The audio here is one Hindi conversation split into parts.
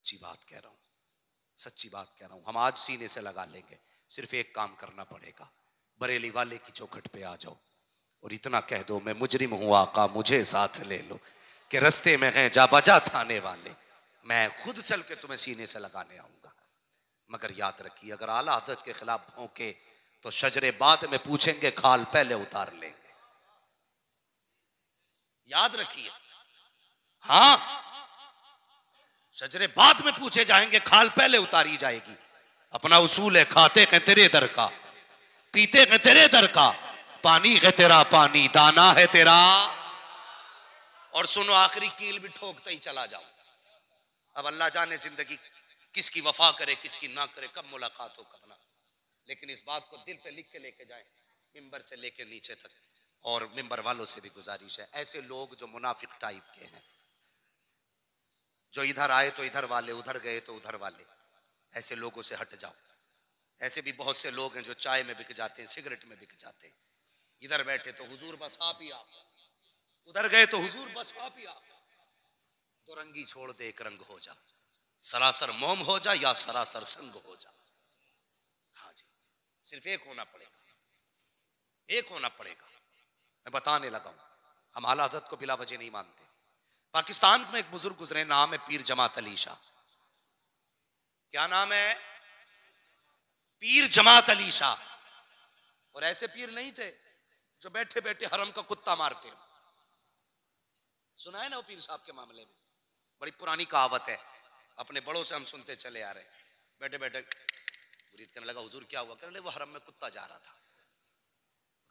सच्ची बात कह रहा हूं, सच्ची बात कह रहा हूं। हम आज सीने से लगा लेंगे, सिर्फ एक काम करना पड़ेगा, बरेली वाले की चौखट पे आ जाओ और इतना कह दो, मैं मुजरिम हूं आका मुझे साथ ले लो, कि रस्ते में हैं जा बजा थाने वाले, मैं खुद चल के तुम्हें सीने से लगाने आऊंगा। मगर याद रखिए, अगर आला हज़रत के खिलाफ भौंके तो शजरे बाद में पूछेंगे, खाल पहले उतार लेंगे। याद रखिए, हाँ, शजरे बाद में पूछे जाएंगे, खाल पहले उतारी जाएगी। अपना उसूल है, खाते हैं तेरे दर का, पीते हैं तेरे दर का, पानी है तेरा पानी, दाना है तेरा। और सुनो, आखिरी कील भी ठोकते ही चला जाओ। अब अल्लाह जाने जिंदगी किसकी वफा करे किसकी ना करे, कब मुलाकात हो कब ना। लेकिन इस बात को दिल पे लिख के लेके जाएं, मिंबर से लेके नीचे तक। और मिंबर वालों से भी गुजारिश है, ऐसे लोग जो मुनाफिक टाइप के हैं, जो इधर आए तो इधर वाले, उधर गए तो उधर वाले, ऐसे लोगों से हट जाओ। ऐसे भी बहुत से लोग हैं जो चाय में बिक जाते हैं, सिगरेट में बिक जाते हैं। इधर बैठे तो हुजूर बस आप ही आप, उधर गए तो हुजूर बस आप ही आप। तो रंगी छोड़ दे, एक रंग हो जा, सरासर मोम हो जा या सरासर संग हो जा। हाँ जी, सिर्फ एक होना पड़ेगा, एक होना पड़ेगा। मैं बताने लगा हूं, हम आला हज़रत को बिला वजह नहीं मानते। पाकिस्तान में एक बुजुर्ग गुजरे, नाम है पीर जमात अली शाह। क्या नाम है? पीर जमात अली शाह। और ऐसे पीर नहीं थे जो बैठे बैठे हरम का कुत्ता मारते। सुना है ना वो पीर साहब के मामले में, बड़ी पुरानी कहावत है, अपने बड़ों से हम सुनते चले आ रहे। बैठे बैठे मुरीद कहने लगा, हुजूर क्या हुआ? कहने लगे, वो हरम में कुत्ता जा रहा था।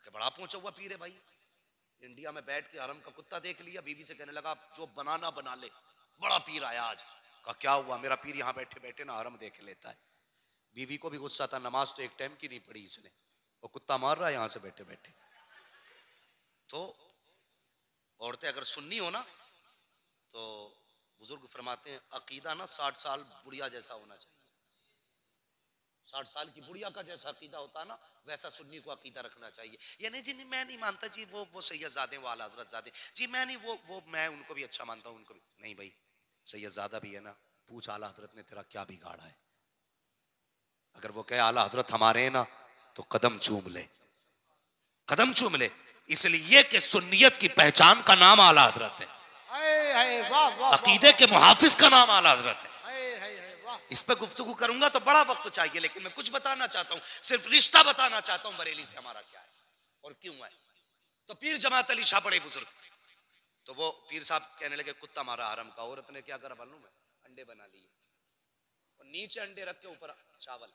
बड़ा पहुंचा हुआ पीर है भाई, इंडिया में बैठ के हरम का कुत्ता देख लिया। बीवी से कहने लगा, जो बनाना बना ले, बड़ा पीर आया आज। कहा क्या हुआ? मेरा पीर यहाँ बैठे बैठे ना हरम देख लेता है। बीवी को भी गुस्सा था, नमाज तो एक टाइम की नहीं पढ़ी इसने, वो कुत्ता मार रहा है यहाँ से बैठे बैठे। तो औरतें अगर सुन्नी हो ना, तो बुजुर्ग फरमाते हैं, अकीदा ना 60 साल बुढ़िया जैसा होना चाहिए। 60 साल की बुढ़िया का जैसा अकीदा होता है ना, वैसा सुन्नी को अकीदा रखना चाहिए। ये नहीं जी, मैं नहीं मानता जी, वो सैयदजादे, वो आला हज़रत ज़ादे जी, मैं नहीं, वो मैं उनको भी अच्छा मानता हूँ, उनको भी नहीं। भाई सैयदजादा भी है ना, पूछ आला हज़रत ने तेरा क्या बिगाड़ा है। अगर वो कहे आला हज़रत हमारे हैं ना, तो कदम चूम ले, कदम चूम ले। इसलिए कि सुन्नियत की पहचान का नाम आला हज़रत है, अकीदे के मुहाफिज का नाम आला हज़रत है। इस पे गुफ्तगू करूंगा तो बड़ा वक्त चाहिए, लेकिन मैं कुछ बताना चाहता हूं, सिर्फ रिश्ता बताना चाहता हूं बरेली से हमारा क्या है और क्यों है। तो पीर जमात अली शाह बड़े बुजुर्ग, तो वो पीर साहब कहने लगे, कुत्ता मारा हरम का। औरत ने क्या करा मालूम है? अंडे बना लिए और नीचे अंडे रख के ऊपर चावल।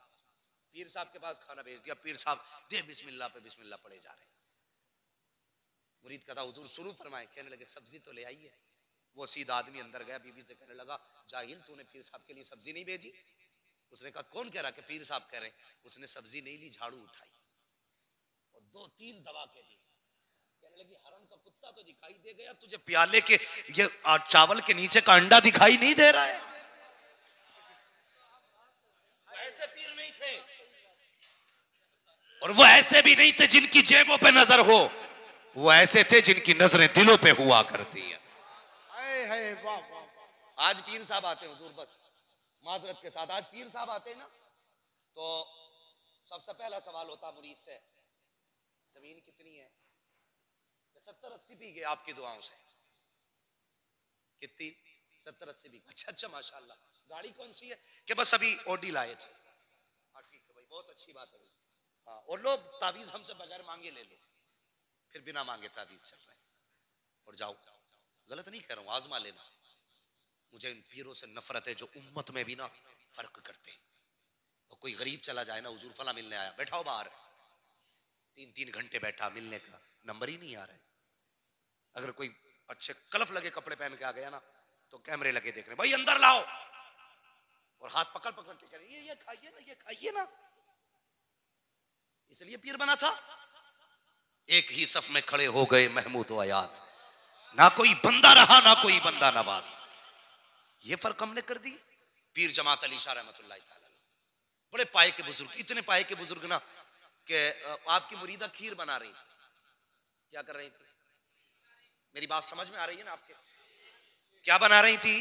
पीर साहब के पास खाना भेज दिया। पीर साहब दे बिस्मिल्लाह पे बिस्मिल्लाह पड़े जा रहे। मुरीद कहता, हुजूर शुरू फरमाए। कहने लगे, सब्जी तो ले आई है। वो सीधा आदमी अंदर गया, बीबी से कहने लगा, जाहिल तूने पीर साहब के लिए सब्जी नहीं भेजी? उसने कहा, कौन कह रहा? कि पीर साहब कह रहे। उसने सब्जी नहीं ली, झाड़ू उठाई और 2-3 दबा के दी। कहने लगी, हरम का कुत्ता तो दिखाई दे गया, तुझे प्याले के ये चावल के नीचे का अंडा दिखाई नहीं दे रहा है? ऐसे पीर नहीं थे, और वो ऐसे भी नहीं थे जिनकी जेबों पे नजर हो, वो ऐसे थे जिनकी नजरें दिलों पे हुआ करती है। आज पीर साहब आते हैं हुजूर, बस माजरत के साथ, आज पीर साहब आते हैं ना, तो सबसे पहला सवाल होता मुरीद से, जमीन कितनी है? 70-80 बीघे आपकी दुआओं से। कितनी? 70-80 बीघे। अच्छा अच्छा, माशाल्लाह। गाड़ी कौन सी है? कि बस अभी ऑडी लाए थे। हाँ ठीक है भाई, बहुत अच्छी बात है भाई। हाँ, और लो तावीज हमसे बगैर मांगे ले लो, फिर बिना मांगे तावीज चल रहे हैं। और जाओ, गलत नहीं कह रहा हूँ, आजमा लेना। मुझे इन पीरों से नफरत है जो उम्मत में भी ना फर्क करते हैं। और कोई गरीब चला जाए ना, हुजूर फला मिलने आया, बैठाओ बाहर, 3-3 घंटे बैठा, मिलने का नंबर ही नहीं आ रहा है। अगर कोई अच्छे कलफ लगे कपड़े पहन के आ गया ना, तो कैमरे लगे देख रहे, भाई अंदर लाओ, और हाथ पकड़ पकड़ के कह रहे, ये खाइए ना, ये खाइए ना। इसलिए पीर बना था। एक ही सफ में खड़े हो गए महमूद व अयाज, ना कोई बंदा रहा ना कोई बंदा नवाज। ये फर्क हमने कर दी। पीर जमात अली शाह रहमतुल्लाह तआला बड़े पाए के बुजुर्ग, इतने पाए के बुजुर्ग ना कि आपकी मुरीदा खीर बना रही थी। क्या कर रही थी? मेरी बात समझ में आ रही है ना आपके? क्या बना रही थी?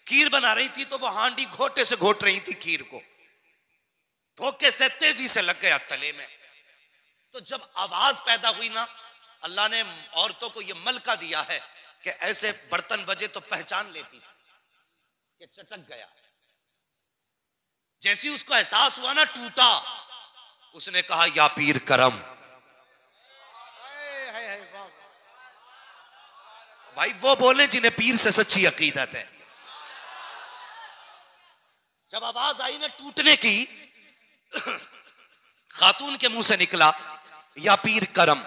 खीर बना रही थी तो वो हांडी घोटे से घोट रही थी खीर को, धोखे से तेजी से लग गया तले में। तो जब आवाज पैदा हुई ना, अल्लाह ने औरतों को यह मलका दिया है कि ऐसे बर्तन बजे तो पहचान लेती थी कि चटक गया। जैसे उसको एहसास हुआ ना, टूटा, उसने कहा या पीर करम। भाई वो बोले जिन्हें पीर से सच्ची अकीदत है। जब आवाज आई ना टूटने की, खातून के मुंह से निकला या पीर करम।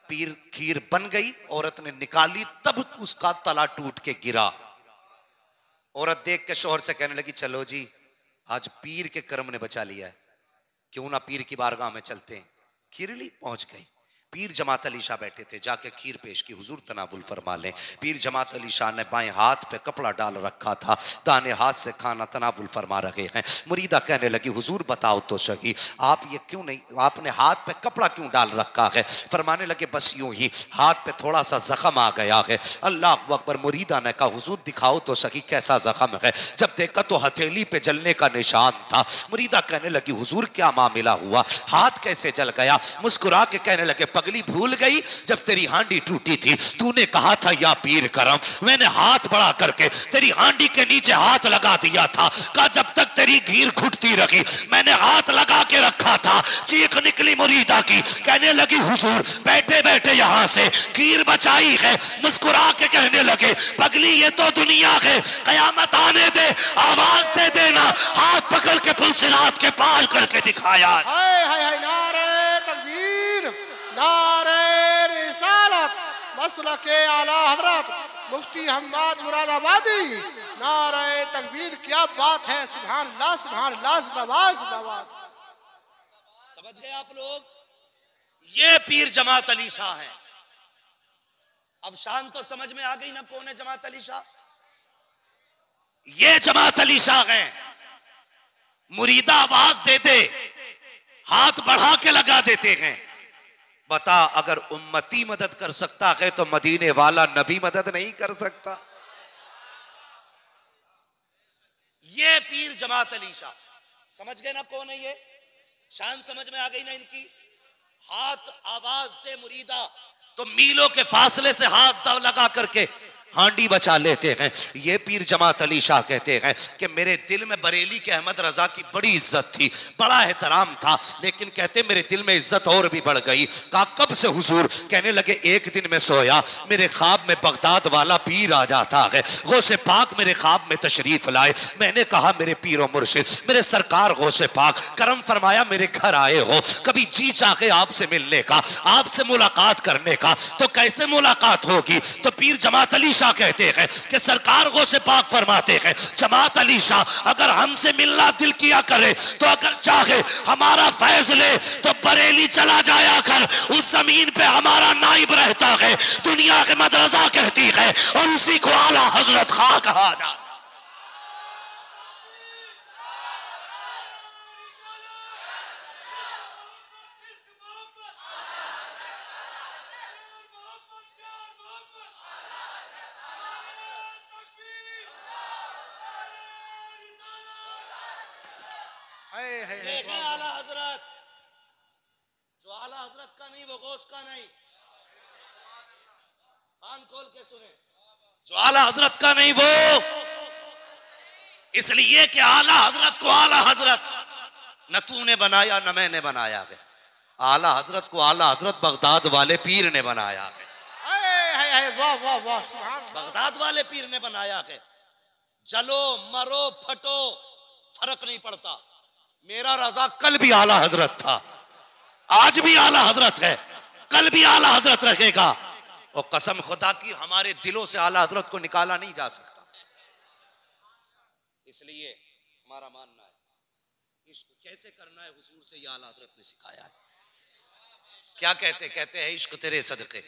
पीर खीर बन गई, औरत ने निकाली, तब उसका तला टूट के गिरा। औरत देख के शौहर से कहने लगी चलो जी, आज पीर के करम ने बचा लिया है, क्यों ना पीर की बारगाह में चलते हैं। खीर ली, पहुंच गई। पीर जमात अली शाह बैठे थे, जाके खीर पेश की, हुजूर तनावुल फरमा लें। पीर जमात अली शाह ने बाएं हाथ पे कपड़ा डाल रखा था, दाने हाथ से खाना तनावुल फरमा रहे हैं। मुरीदा कहने लगी हुजूर बताओ तो सही, आप ये क्यों नहीं, आपने हाथ पे कपड़ा क्यों डाल रखा है। फरमाने लगे बस यूं ही हाथ पे थोड़ा सा जख्म आ गया है। अल्लाह अकबर। मुरीदा ने कहा हुजूर दिखाओ तो सही कैसा जख्म है। जब देखा तो हथेली पे जलने का निशान था। मुरीदा कहने लगी हुजूर क्या मामला हुआ, हाथ कैसे जल गया। मुस्कुरा के कहने लगे पगली भूल गई, जब तेरी हांडी टूटी थी तूने कहा था या पीर करम, मैंने हाथ बढ़ा करके तेरी हांडी के नीचे हाथ लगा दिया था। कहा जब तक तेरी घीर घुटती रही मैंने हाथ लगा के रखा था। चीख निकली मुरीदा की, कहने लगी हुजूर बैठे बैठे यहाँ से खीर बचाई है। मुस्कुरा के कहने लगे पगली ये तो दुनिया है, कयामत आने दे आवाज दे देना। हाथ पकड़ के पुलसिरात के पार करके दिखाया। हाय हाय हाय, नारे तकबीर, नारे रिसालत, मसलके आला हजरत मुफ्ती हम्माद मुरादाबादी। नारे तकबीर, क्या बात है, सुभान अल्लाह सुभान अल्लाह, जिंदाबाद जिंदाबाद। समझ गए आप लोग, ये पीर जमात अली शाह है। अब शान तो समझ में आ गई ना कौन है जमात अली शाह। ये जमात अली शाह है। मुरीदा आवाज दे दे हाथ बढ़ा के लगा देते हैं। बता अगर उम्मती मदद कर सकता है तो मदीने वाला नबी मदद नहीं कर सकता। ये पीर जमात अली शाह, समझ गए ना कौन है ये, शान समझ में आ गई ना इनकी। हाथ आवाज दे मुरीदा तो मीलों के फासले से हाथ लगा करके हांडी बचा लेते हैं। ये पीर जमात अली शाह कहते हैं कि मेरे दिल में बरेली के अहमद रजा की बड़ी इज्जत थी, बड़ा एहतराम था, लेकिन कहते मेरे दिल में इज्जत और भी बढ़ गई। कहा कब से हुजूर, कहने लगे एक दिन में सोया, मेरे ख्वाब में बगदाद वाला पीर आ जाता है। गौसे पाक मेरे ख्वाब में तशरीफ लाए। मैंने कहा मेरे पीर और मुर्शिद, मेरे सरकार गौसे पाक करम फरमाया मेरे घर आए हो, कभी जी चाहे आपसे मिलने का, आपसे मुलाकात करने का, तो कैसे मुलाकात होगी। तो पीर जमात अली कहते हैं कि सरकार गौसे पाक फरमाते हैं जमात अली शाह अगर हमसे मिलना दिल किया करे तो अगर चाहे हमारा फैज ले तो बरेली चला जाया कर, उस जमीन पे हमारा नाइब रहता है। दुनिया के मदरसा कहती है और उसी को आला हजरत खां कहा जाता। देखें आला हजरत, जो आला हजरत का नहीं वो गौस का नहीं। कान खोल के सुने, जो आला हजरत का नहीं वो, इसलिए कि आला हजरत को आला हजरत न तूने बनाया न मैंने बनाया है। आला हजरत को आला हजरत बगदाद वाले पीर ने बनाया है। वाह वाह वाह, सुभान अल्लाह। बगदाद वाले पीर ने बनाया है। जलो मरो फटो फर्क नहीं पड़ता। मेरा रजा कल भी आला हजरत था, आज भी आला हजरत है, कल भी आला हजरत रहेगा। और कसम खुदा की हमारे दिलों से आला हजरत को निकाला नहीं जा सकता। इसलिए हमारा मानना है इश्क कैसे करना है, हुजूर से ये आला हजरत ने सिखाया है। क्या कहते, कहते हैं इश्क तेरे सदके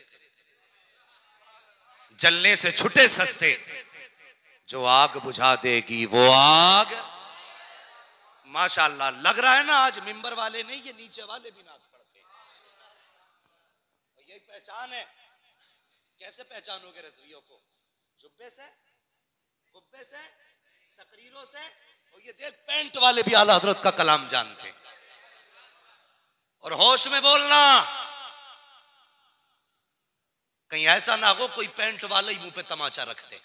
जलने से छुटे सस्ते, जो आग बुझा देगी वो आग। माशाअल्लाह लग रहा है ना आज मिंबर वाले नहीं, ये नीचे वाले भी नात पढ़ते। यही पहचान है। कैसे पहचानोगे रज़वियों को, जुब्बे से, कुब्बे से, तकरीरों से, और ये देख पेंट वाले भी आला हजरत का कलाम जानते। और होश में बोलना, कहीं ऐसा ना हो कोई पेंट वाले ही मुंह पे तमाचा रख दे।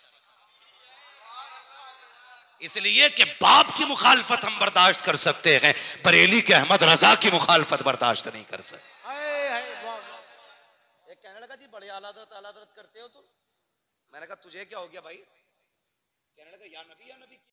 इसलिए कि बाप की मुखालफत हम बर्दाश्त कर सकते हैं, बरेली के अहमद रजा की मुखालफत बर्दाश्त नहीं कर सकते। एक कहने लगा जी बड़े आला हज़रत करते हो तुम। मैंने कहा तुझे क्या हो गया भाई? कहने लगा या नबी